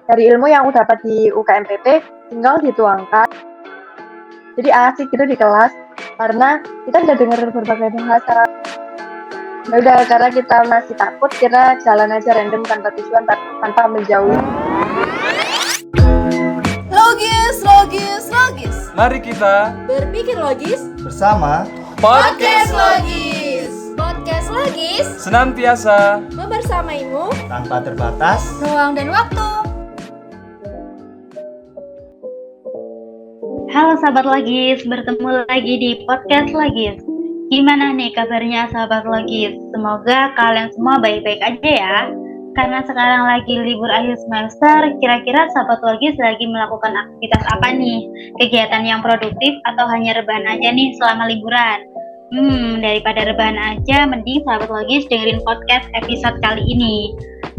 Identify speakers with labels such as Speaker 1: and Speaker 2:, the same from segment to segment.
Speaker 1: dari ilmu yang udah dapat di UKMPP tinggal dituangkan. Jadi asik gitu di kelas karena kita udah dengar berbagai bahasa. Ya udah, karena kita masih takut, kita jalan aja random tanpa tujuan, tanpa menjauhi.
Speaker 2: Logis.
Speaker 3: Mari kita
Speaker 2: Berpikir logis
Speaker 4: bersama
Speaker 2: Podcast Logis. Podcast Logis
Speaker 3: senantiasa
Speaker 2: membersamaimu
Speaker 4: tanpa terbatas.
Speaker 2: ruang dan waktu.
Speaker 5: Halo sahabat Logis, bertemu lagi di Podcast Logis. Gimana nih kabarnya sahabat Logis? Semoga kalian semua baik-baik aja ya. Karena sekarang lagi libur akhir semester, kira-kira sahabat Logis lagi melakukan aktivitas apa nih? Kegiatan yang produktif atau hanya rebahan aja nih selama liburan? Daripada rebahan aja, mending sahabat Logis dengerin podcast episode kali ini.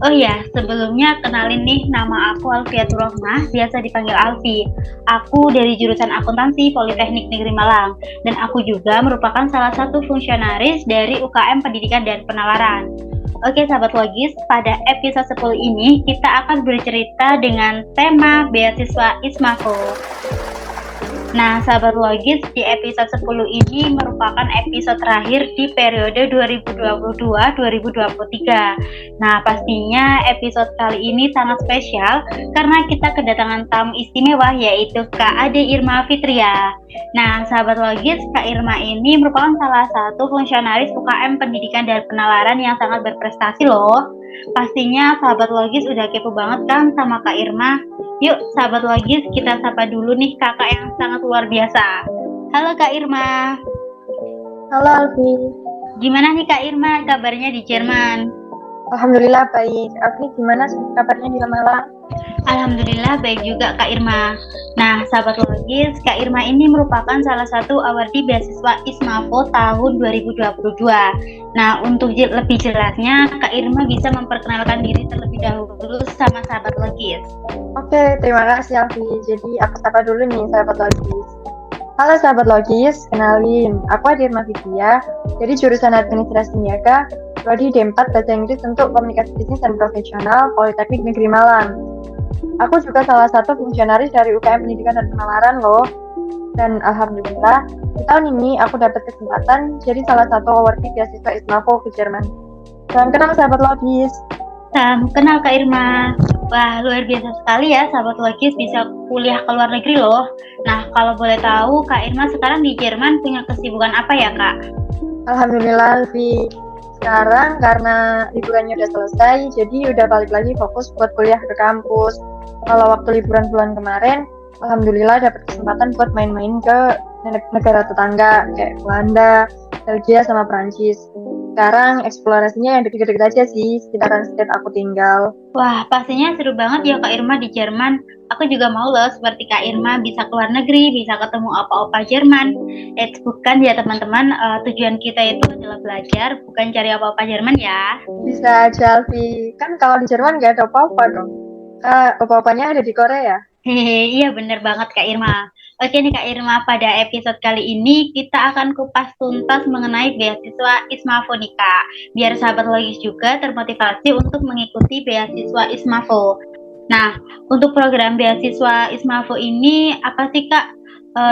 Speaker 5: Oh ya, sebelumnya kenalin nih, nama aku Alfiatul Rohmah, biasa dipanggil Alfi. Aku dari jurusan akuntansi Politeknik Negeri Malang, dan aku juga merupakan salah satu fungsionaris dari UKM Pendidikan dan Penalaran. Oke sahabat Logis, pada episode 10 ini kita akan bercerita dengan tema beasiswa ISMAFO. Nah, sahabat Logis, di episode 10 ini merupakan episode terakhir di periode 2022-2023. Nah, pastinya episode kali ini sangat spesial karena kita kedatangan tamu istimewa yaitu Kak Ade Irma Fitria. Nah, sahabat Logis, Kak Irma ini merupakan salah satu fungsionaris UKM Pendidikan dan Penalaran yang sangat berprestasi loh. Pastinya sahabat Logis udah kepo banget kan sama Kak Irma. Yuk sahabat Logis, kita sapa dulu nih kakak yang sangat luar biasa. Halo Kak Irma.
Speaker 1: Halo Alfi.
Speaker 5: Gimana nih Kak Irma kabarnya di Jerman?
Speaker 1: Alhamdulillah baik. Alfi gimana kabarnya di Malang?
Speaker 5: Alhamdulillah baik juga Kak Irma. Nah sahabat Logis, Kak Irma ini merupakan salah satu awardee beasiswa ISMAFO tahun 2022. Nah untuk lebih jelasnya, Kak Irma bisa memperkenalkan diri terlebih dahulu sama sahabat Logis.
Speaker 1: Oke, terima kasih Alfi. Jadi aku sapa dulu nih sahabat Logis. Halo sahabat Logis, kenalin, aku Ade Irma Fitria dari jurusan Administrasi Niaga, prodi D4 Bahasa Inggris untuk Komunikasi Bisnis dan Profesional Politeknik Negeri Malang. Aku juga salah satu fungsionaris dari UKM Pendidikan dan Penalaran loh. Dan alhamdulillah, di tahun ini aku dapat kesempatan jadi salah satu awardee beasiswa ISMAFO ke Jerman. Salam kenal sahabat Logis.
Speaker 5: Salam kenal Kak Irma. Wah, luar biasa sekali ya sahabat Logis bisa kuliah ke luar negeri loh. Nah, kalau boleh tahu Kak Irma sekarang di Jerman punya kesibukan apa ya Kak?
Speaker 1: Alhamdulillah Alfi. Sekarang karena liburannya udah selesai, jadi udah balik lagi fokus buat kuliah ke kampus. Kalau waktu liburan bulan kemarin, alhamdulillah dapat kesempatan buat main-main ke negara tetangga kayak Belanda, Belgia, sama Prancis. Sekarang eksplorasinya yang deket-deket aja sih, sekitaran state aku tinggal.
Speaker 5: Wah, pastinya seru banget ya Kak Irma di Jerman. Aku juga mau loh seperti Kak Irma bisa keluar negeri, bisa ketemu opa-opa Jerman. Bukan ya teman-teman, tujuan kita itu adalah belajar, bukan cari opa-opa Jerman ya.
Speaker 1: Bisa aja Alfi, kan kalau di Jerman gak ada opa-opa dong. Opa-opanya ada di Korea.
Speaker 5: Hehehe, iya bener banget Kak Irma. Oke nih Kak Irma, pada episode kali ini kita akan kupas tuntas mengenai beasiswa ISMAFO nih Kak. Biar sahabat Logis juga termotivasi untuk mengikuti beasiswa ISMAFO. Nah, untuk program beasiswa ISMAFO ini apa sih Kak?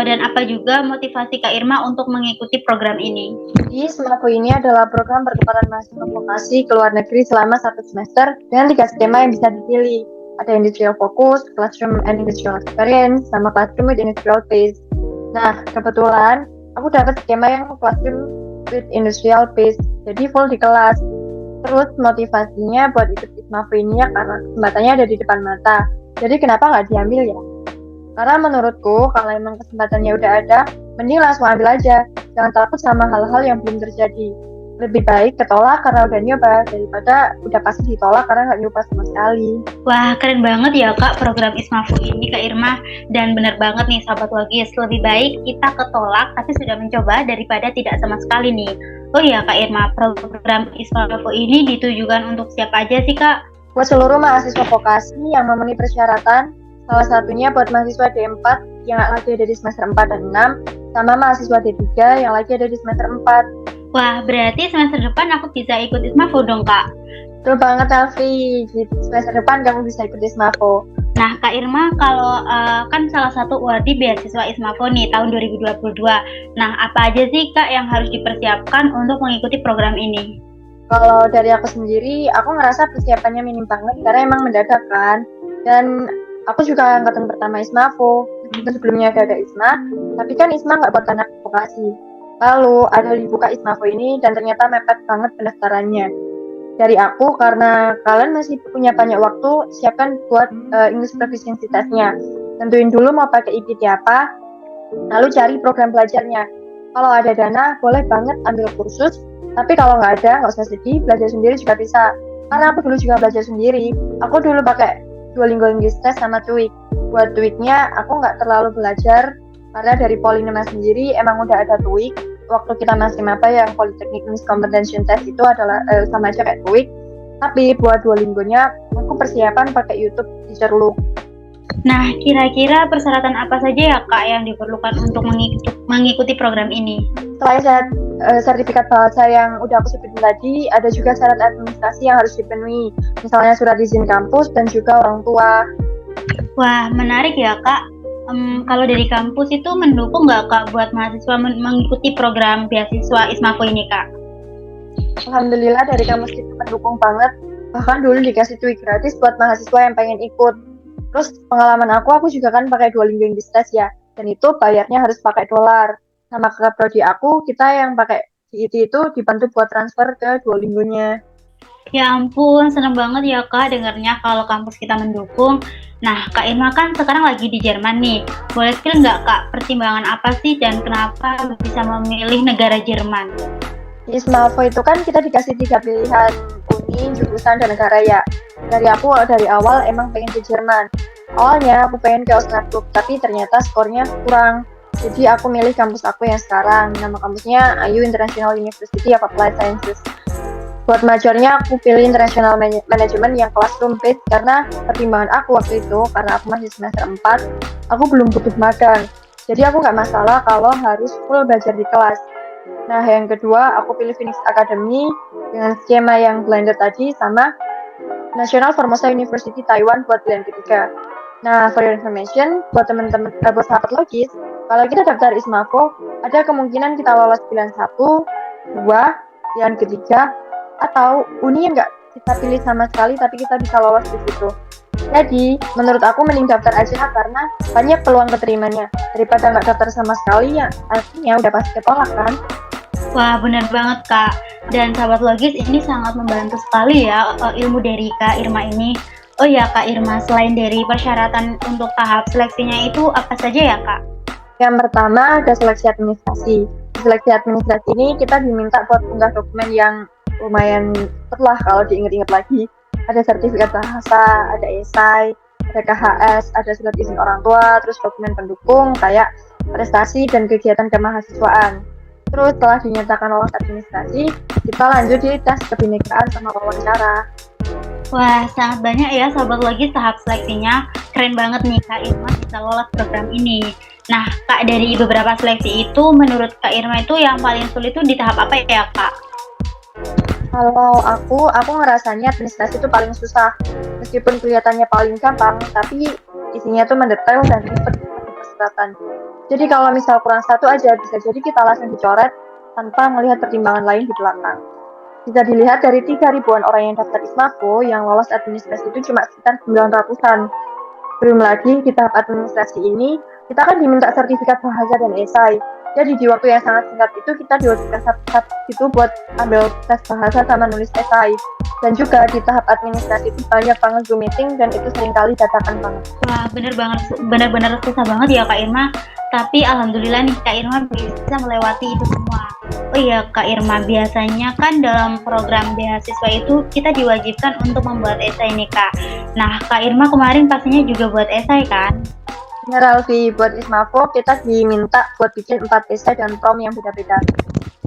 Speaker 5: Dan apa juga motivasi Kak Irma untuk mengikuti program ini?
Speaker 1: Jadi ISMAFO ini adalah program pertukaran mahasiswa vokasi ke luar negeri selama 1 semester dengan 3 skema yang bisa dipilih. Ada industrial focus, classroom and industrial experience, sama classroom with industrial pace. Nah, kebetulan aku dapat skema yang classroom with industrial pace, jadi full di kelas. Terus motivasinya buat ikut ISMAFO ini ya karena kesempatannya ada di depan mata. Jadi kenapa nggak diambil ya? Karena menurutku kalau emang kesempatannya udah ada, mending langsung ambil aja. Jangan takut sama hal-hal yang belum terjadi. Lebih baik ketolak karena udah nyoba daripada udah pasti ditolak karena nggak nyoba sama sekali.
Speaker 5: Wah, keren banget ya Kak program ISMAFO ini Kak Irma. Dan bener banget nih sahabat Logis, lebih baik kita ketolak tapi sudah mencoba daripada tidak sama sekali nih. Oh iya Kak Irma, program ISMAFO ini ditujukan untuk siapa aja sih Kak?
Speaker 1: Buat seluruh mahasiswa vokasi yang memenuhi persyaratan, salah satunya buat mahasiswa D4 yang lagi ada di semester 4 dan 6, sama mahasiswa D3 yang lagi ada di semester 4.
Speaker 5: Wah, berarti semester depan aku bisa ikut ISMAFO dong Kak?
Speaker 1: Betul banget Alfi, di semester depan kamu bisa ikut ISMAFO.
Speaker 5: Nah, Kak Irma, kalau kan salah satu awardee beasiswa Ismafo nih tahun 2022. Nah, apa aja sih Kak yang harus dipersiapkan untuk mengikuti program ini?
Speaker 1: Kalau dari aku sendiri, aku ngerasa persiapannya minim banget karena emang mendadak kan. Dan aku juga angkatan pertama Ismafo. Meskipun sebelumnya ada Isma, tapi kan Isma nggak buat anak vokasi. Lalu ada dibuka Ismafo ini dan ternyata mepet banget pendaftarannya. Dari aku, karena kalian masih punya banyak waktu, siapkan buat English Proficiency Test-nya. Tentuin dulu mau pakai IPT apa, lalu cari program belajarnya. Kalau ada dana, boleh banget ambil kursus, tapi kalau nggak ada, nggak usah sedih, belajar sendiri juga bisa. Karena aku dulu juga belajar sendiri. Aku dulu pakai Duolingo English Test sama TOEIC. Buat TOEIC-nya, aku nggak terlalu belajar, karena dari Polinema sendiri emang udah ada TOEIC. Waktu kita masih maba yang Polytechnic English Comprehension Test itu adalah sama aja kayak TOEIC. Tapi buat Duolingo-nya, aku persiapan pakai YouTube Teacher Look.
Speaker 5: Nah, kira-kira persyaratan apa saja ya Kak yang diperlukan untuk mengikuti program ini?
Speaker 1: Selain sertifikat bahasa yang udah aku sebutin tadi, ada juga syarat administrasi yang harus dipenuhi, misalnya surat izin kampus dan juga orang tua.
Speaker 5: Wah, menarik ya Kak. Kalau dari kampus itu mendukung nggak Kak buat mahasiswa mengikuti program beasiswa Ismafo ini Kak?
Speaker 1: Alhamdulillah dari kampus kita mendukung banget, bahkan dulu dikasih TOEIC gratis buat mahasiswa yang pengen ikut. Terus pengalaman aku juga kan pakai Duolingo English Test ya, dan itu bayarnya harus pakai dolar. Sama kakak prodi aku, kita yang pakai CET itu dibantu buat transfer ke Duolingo-nya.
Speaker 5: Ya ampun, seneng banget ya Kak dengarnya kalau kampus kita mendukung. Nah, Kak Irma kan sekarang lagi di Jerman nih. Boleh spill nggak Kak, pertimbangan apa sih dan kenapa bisa memilih negara Jerman?
Speaker 1: Di Ismafo itu kan kita dikasih 3 pilihan, uni, jurusan, dan negara ya. Dari awal emang pengen ke Jerman. Awalnya aku pengen ke Osnabrück, tapi ternyata skornya kurang. Jadi aku milih kampus aku yang sekarang. Nama kampusnya IU International University of Applied Sciences. Buat majornya aku pilih International Management yang classroom based karena pertimbangan aku waktu itu, karena aku masih semester 4, aku belum butuh magang. Jadi aku nggak masalah kalau harus full belajar di kelas. Nah, yang kedua aku pilih Phoenix Academy dengan skema yang blended tadi, sama National Formosa University Taiwan buat pilihan ketiga. Nah, for your information, buat teman-teman, buat sahabat logis, kalau kita daftar Ismafo, ada kemungkinan kita lolos pilihan 1, 2, pilihan ketiga, atau uni yang nggak kita pilih sama sekali tapi kita bisa lolos di situ. Jadi, menurut aku mending daftar aja karena banyak peluang keterimanya daripada nggak daftar sama sekali yang artinya udah pasti ketolak kan.
Speaker 5: Wah, benar banget Kak. Dan sahabat logis ini sangat membantu sekali ya ilmu dari Kak Irma ini. Oh ya Kak Irma, selain dari persyaratan untuk tahap seleksinya itu apa saja ya Kak?
Speaker 1: Yang pertama ada seleksi administrasi. Di seleksi administrasi ini kita diminta buat unggah dokumen yang lumayan setelah kalau diingat-ingat lagi. Ada sertifikat bahasa, ada esai, ada KHS, ada surat izin orang tua, terus dokumen pendukung kayak prestasi dan kegiatan kemahasiswaan. Terus setelah dinyatakan lolos administrasi, kita lanjut di tes kebinekaan sama wawancara.
Speaker 5: Wah, sangat banyak ya sahabat logis tahap seleksinya. Keren banget nih Kak Irma bisa lolos program ini. Nah, Kak, dari beberapa seleksi itu, menurut Kak Irma itu yang paling sulit itu di tahap apa ya Kak?
Speaker 1: Kalau aku ngerasanya administrasi itu paling susah. Meskipun kelihatannya paling gampang, tapi isinya tuh mendetail dan ribet persyaratan. Jadi kalau misal kurang satu aja, bisa jadi kita langsung dicoret tanpa melihat pertimbangan lain di belakang. Bisa dilihat dari 3.000-an orang yang daftar Ismafo, yang lolos administrasi itu cuma sekitar 900-an. Belum lagi di tahap administrasi ini, kita kan diminta sertifikat bahasa dan esai. Jadi di waktu yang sangat singkat itu kita diwajibkan satu-satu gitu buat ambil tes bahasa sama nulis esai. Dan juga di tahap administrasi itu banyak banget Zoom meeting dan itu seringkali dadakan banget.
Speaker 5: Wah, benar-benar susah banget ya Kak Irma. Tapi alhamdulillah nih Kak Irma bisa melewati itu semua. Oh iya Kak Irma, biasanya kan dalam program beasiswa itu kita diwajibkan untuk membuat esai nih Kak. Nah, Kak Irma kemarin pastinya juga buat esai kan?
Speaker 1: Benar Alfi, buat Ismafo kita diminta buat bikin 4 esai dan prom yang beda-beda.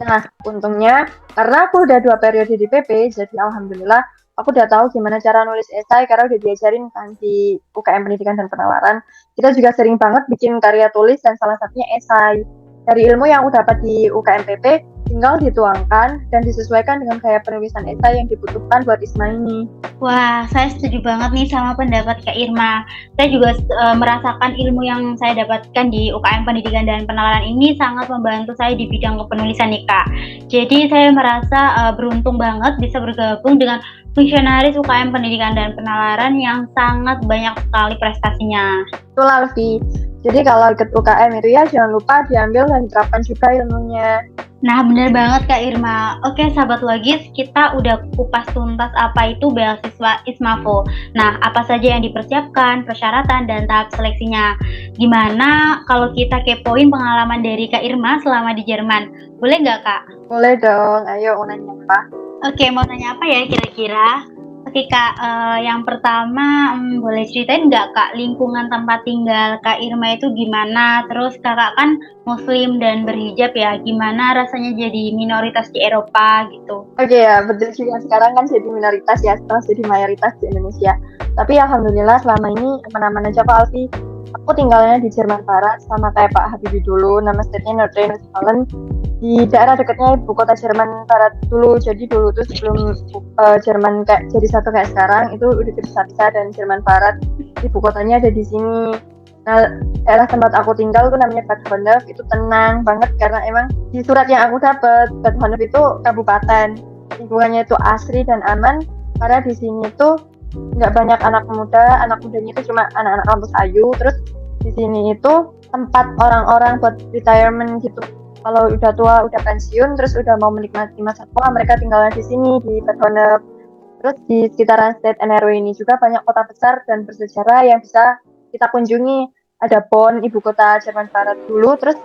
Speaker 1: Nah, untungnya karena aku udah 2 periode di PP, jadi alhamdulillah aku udah tahu gimana cara nulis esai karena udah diajarin kan di UKM Pendidikan dan Penalaran. Kita juga sering banget bikin karya tulis dan salah satunya esai. dari ilmu yang udah dapat di UKMPP tinggal dituangkan dan disesuaikan dengan gaya penulisan esai yang dibutuhkan buat ISMA ini.
Speaker 5: Wah, saya setuju banget nih sama pendapat Kak Irma. Saya juga merasakan ilmu yang saya dapatkan di UKM Pendidikan dan Penalaran ini sangat membantu saya di bidang kepenulisan nih Kak. Jadi saya merasa beruntung banget bisa bergabung dengan fungsionaris UKM Pendidikan dan Penalaran yang sangat banyak sekali prestasinya.
Speaker 1: Betul Alfi. Jadi kalau ikut UKM itu ya jangan lupa diambil dan diterapkan juga ilmunya.
Speaker 5: Nah, benar banget Kak Irma. Oke, sahabat logis, kita udah kupas tuntas apa itu beasiswa ISMAVO. Nah, apa saja yang dipersiapkan, persyaratan, dan tahap seleksinya. Gimana kalau kita kepoin pengalaman dari Kak Irma selama di Jerman? Boleh nggak, Kak?
Speaker 1: Boleh dong, ayo mau nanya apa?
Speaker 5: Oke, mau nanya apa ya kira-kira? Oke Kak, yang pertama boleh ceritain nggak Kak lingkungan tempat tinggal Kak Irma itu gimana? Terus Kakak kan Muslim dan berhijab ya, gimana rasanya jadi minoritas di Eropa gitu?
Speaker 1: Oke ya, betul juga. Sekarang kan jadi minoritas ya, setelah jadi mayoritas di Indonesia. Tapi alhamdulillah selama ini aman-aman aja Pak Alfi. Aku tinggalnya di Jerman Barat sama kayak Pak Habibie dulu, nama state-nya Nordrhein-Westfalen. Di daerah dekatnya ibu kota Jerman Barat dulu. Jadi dulu tuh sebelum Jerman kayak jadi satu kayak sekarang, itu udah terpisah dan Jerman Barat ibu kotanya ada di sini. Nah, daerah tempat aku tinggal tuh namanya Bad Honnef, itu tenang banget karena emang di surat yang aku dapat Bad Honnef itu kabupaten. Lingkungannya itu asri dan aman karena di sini tuh nggak banyak anak mudanya itu cuma anak-anak kampus ayu. Terus di sini itu tempat orang-orang buat retirement gitu. Kalau udah tua, udah pensiun, terus udah mau menikmati masa tua, mereka tinggalnya di sini di Bad Honnef. Terus di sekitaran State NRW ini juga banyak kota besar dan bersejarah yang bisa kita kunjungi. Ada Bonn, ibu kota Jerman Barat dulu. Terus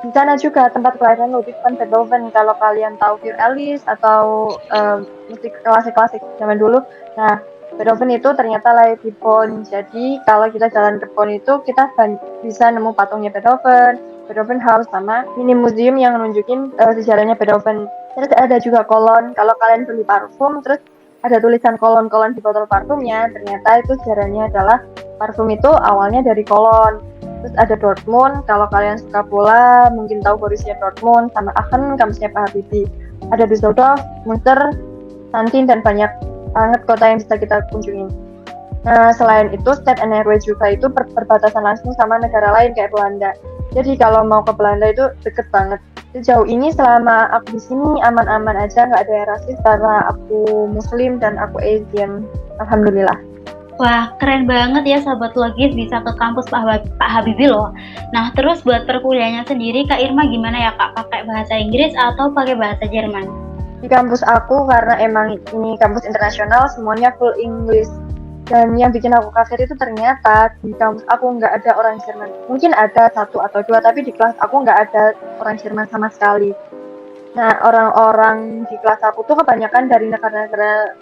Speaker 1: di sana juga tempat kelahiran Ludwig van Beethoven. Kalau kalian tahu Für Ellis atau musik klasik-klasik zaman dulu. Nah, Beethoven itu ternyata lahir di Bonn. Jadi kalau kita jalan ke Bonn itu kita bisa nemu patungnya Beethoven House sama mini museum yang nunjukin sejarahnya Beethoven. Terus ada juga Cologne. Kalau kalian beli parfum, terus ada tulisan Cologne di botol parfumnya. Ternyata itu sejarahnya adalah parfum itu awalnya dari Cologne. Terus ada Dortmund. Kalau kalian suka bola, mungkin tahu Borussia Dortmund sama Aachen, kampusnya Pak Habibie. Ada Düsseldorf, Münster, Santin, dan banyak banget kota yang bisa kita kunjungi. Nah, selain itu, State NRW juga itu berbatasan langsung sama negara lain kayak Belanda. Jadi kalau mau ke Belanda itu deket banget. Sejauh ini selama aku di sini aman-aman aja, nggak ada yang rasis karena aku Muslim dan aku Asian. Alhamdulillah.
Speaker 5: Wah, keren banget ya sahabat logis bisa ke kampus Pak Habibie loh. Nah, terus buat perkuliahannya sendiri Kak Irma gimana ya Kak? Pakai bahasa Inggris atau pakai bahasa Jerman?
Speaker 1: Di kampus aku karena emang ini kampus internasional, semuanya full English. Dan yang bikin aku kaget itu ternyata di kampus aku nggak ada orang Jerman. Mungkin ada 1 atau 2, tapi di kelas aku nggak ada orang Jerman sama sekali. Nah, orang-orang di kelas aku tuh kebanyakan dari negara-negara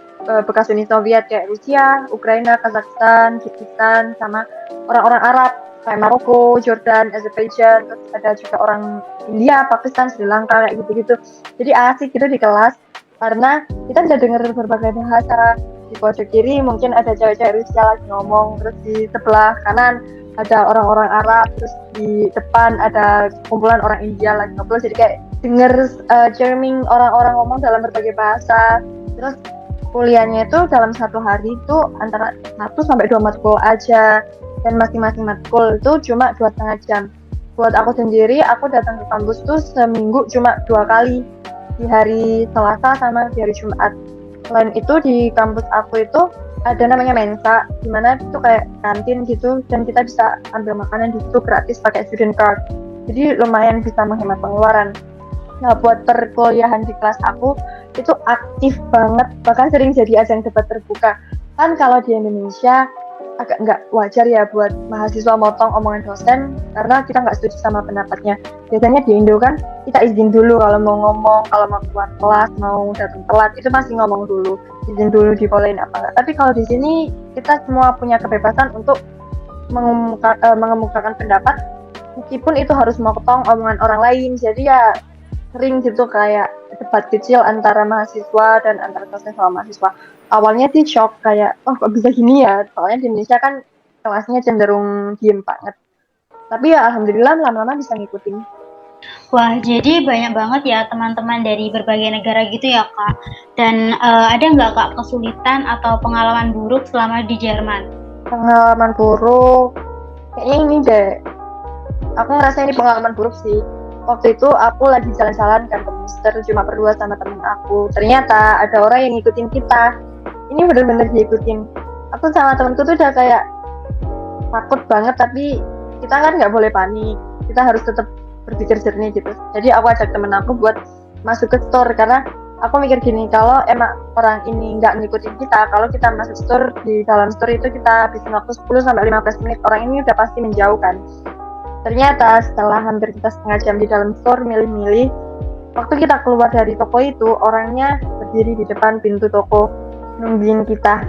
Speaker 1: bekas Uni Soviet kayak Rusia, Ukraina, Kazakhstan, Kirgistan, sama orang-orang Arab kayak Maroko, Jordan, Azerbaijan. Terus ada juga orang India, Pakistan, Sri Lanka kayak gitu-gitu. Jadi asik gitu di kelas karena kita bisa dengar berbagai bahasa. Di pojok kiri mungkin ada cewek-cewek Rusia lagi ngomong, terus di sebelah kanan ada orang-orang Arab, terus di depan ada kumpulan orang India lagi ngobrol. Jadi kayak denger charming orang-orang ngomong dalam berbagai bahasa. Terus kuliahnya itu dalam 1 hari itu antara 1 sampai 2 matkul aja, dan masing-masing matkul itu cuma 2,5 jam. Buat aku sendiri, aku datang ke kampus tuh seminggu cuma 2 kali, di hari Selasa sama di hari Jumat. Selain itu di kampus aku itu ada namanya Mensa, dimana itu kayak kantin gitu, dan kita bisa ambil makanan di situ gratis pakai student card. Jadi lumayan bisa menghemat pengeluaran. Nah, buat perkuliahan di kelas aku itu aktif banget, bahkan sering jadi ajang debat terbuka. Kan kalau di Indonesia agak nggak wajar ya buat mahasiswa motong omongan dosen karena kita nggak setuju sama pendapatnya. Biasanya di Indo kan kita izin dulu kalau mau ngomong, kalau mau keluar kelas, mau datang telat, itu masih ngomong dulu, izin dulu dibolehin apa enggak. Tapi kalau di sini kita semua punya kebebasan untuk mengemukakan pendapat meskipun itu harus motong omongan orang lain. Jadi ya sering gitu kayak debat kecil antara mahasiswa dan antara dosen sama mahasiswa. Awalnya sih shock kayak, oh kok bisa gini ya, soalnya di Indonesia kan kelasnya cenderung diem banget. Tapi ya alhamdulillah lama-lama bisa ngikutin.
Speaker 5: Wah, jadi banyak banget ya teman-teman dari berbagai negara gitu ya Kak. Dan ada nggak Kak kesulitan atau pengalaman buruk selama di Jerman?
Speaker 1: Pengalaman buruk, kayaknya ini deh. Aku ngerasa ini pengalaman buruk sih. Waktu itu aku lagi jalan-jalan kan ke Münster cuma berdua sama temen aku. Ternyata ada orang yang ngikutin kita. Ini bener-bener diikutin. Aku sama temenku tuh udah kayak takut banget, tapi kita kan nggak boleh panik. Kita harus tetap berpikir jernih gitu. Jadi aku ajak temen aku buat masuk ke store karena aku mikir gini, kalau emang orang ini nggak ngikutin kita, kalau kita masuk store, di dalam store itu kita habisin waktu 10-15 menit, orang ini udah pasti menjauh kan. Ternyata setelah hampir kita setengah jam di dalam store milih-milih, waktu kita keluar dari toko itu, orangnya berdiri di depan pintu toko nungguin kita.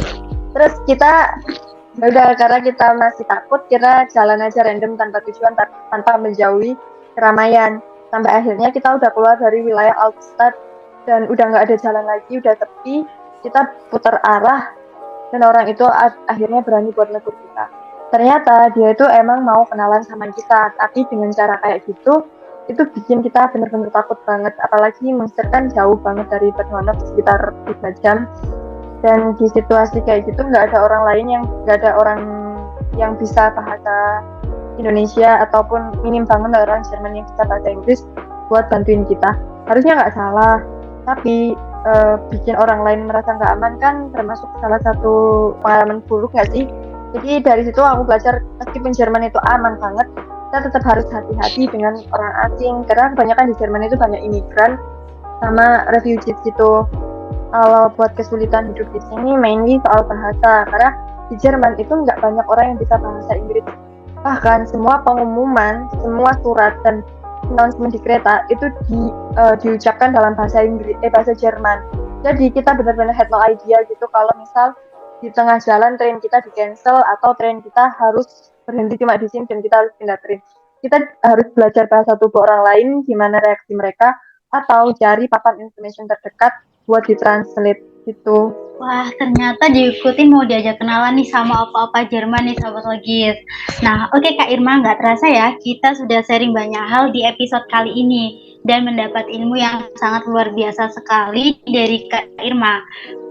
Speaker 1: Terus kita udah, karena kita masih takut, kita jalan aja random tanpa tujuan, tanpa menjauhi keramaian. Sampai akhirnya kita udah keluar dari wilayah Altstadt dan udah nggak ada jalan lagi, udah sepi. Kita putar arah dan orang itu akhirnya berani buat negur kita. Ternyata dia itu emang mau kenalan sama kita, tapi dengan cara kayak gitu itu bikin kita bener-bener takut banget. Apalagi Münster kan jauh banget dari Bad Honnef, sekitar 3 jam. Dan di situasi kayak gitu nggak ada orang yang bisa bahasa Indonesia ataupun minim banget orang Jerman yang bisa bahasa Inggris buat bantuin kita. Harusnya nggak salah, tapi bikin orang lain merasa nggak aman kan termasuk salah satu pengalaman buruk nggak sih? Jadi dari situ aku belajar, meskipun Jerman itu aman banget, kita tetap harus hati-hati dengan orang asing karena kebanyakan di Jerman itu banyak imigran sama refugees gitu. Kalau buat kesulitan hidup di sini mainly soal bahasa, karena di Jerman itu nggak banyak orang yang bisa bahasa Inggris. Bahkan semua pengumuman, semua surat dan announcement di kereta itu diucapkan dalam bahasa Jerman. Jadi kita benar-benar had no idea gitu kalau misal di tengah jalan tren kita di cancel atau tren kita harus berhenti cuma di sini dan kita harus pindah tren. Kita harus belajar bahasa tubuh orang lain, gimana reaksi mereka, atau cari papan information terdekat buat ditranslate gitu.
Speaker 5: Wah, ternyata diikutin mau diajak kenalan nih sama apa-apa Jerman nih sahabat logis. Nah, oke Kak Irma, nggak terasa ya kita sudah sharing banyak hal di episode kali ini dan mendapat ilmu yang sangat luar biasa sekali dari Kak Irma.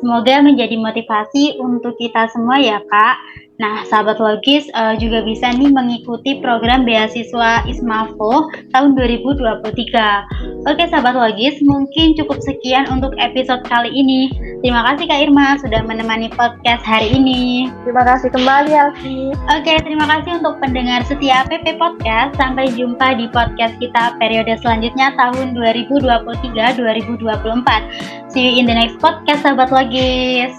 Speaker 5: Semoga menjadi motivasi untuk kita semua ya Kak. Nah, sahabat logis juga bisa nih mengikuti program beasiswa ISMAVO tahun 2023. Oke sahabat logis, mungkin cukup sekian untuk episode kali ini. Terima kasih Kak Irma sudah menemani podcast hari ini.
Speaker 1: Terima kasih kembali Alfi.
Speaker 5: Oke, terima kasih untuk pendengar setia PP Podcast. Sampai jumpa di podcast kita periode selanjutnya tahun 2023-2024. See you in the next podcast sahabat logis.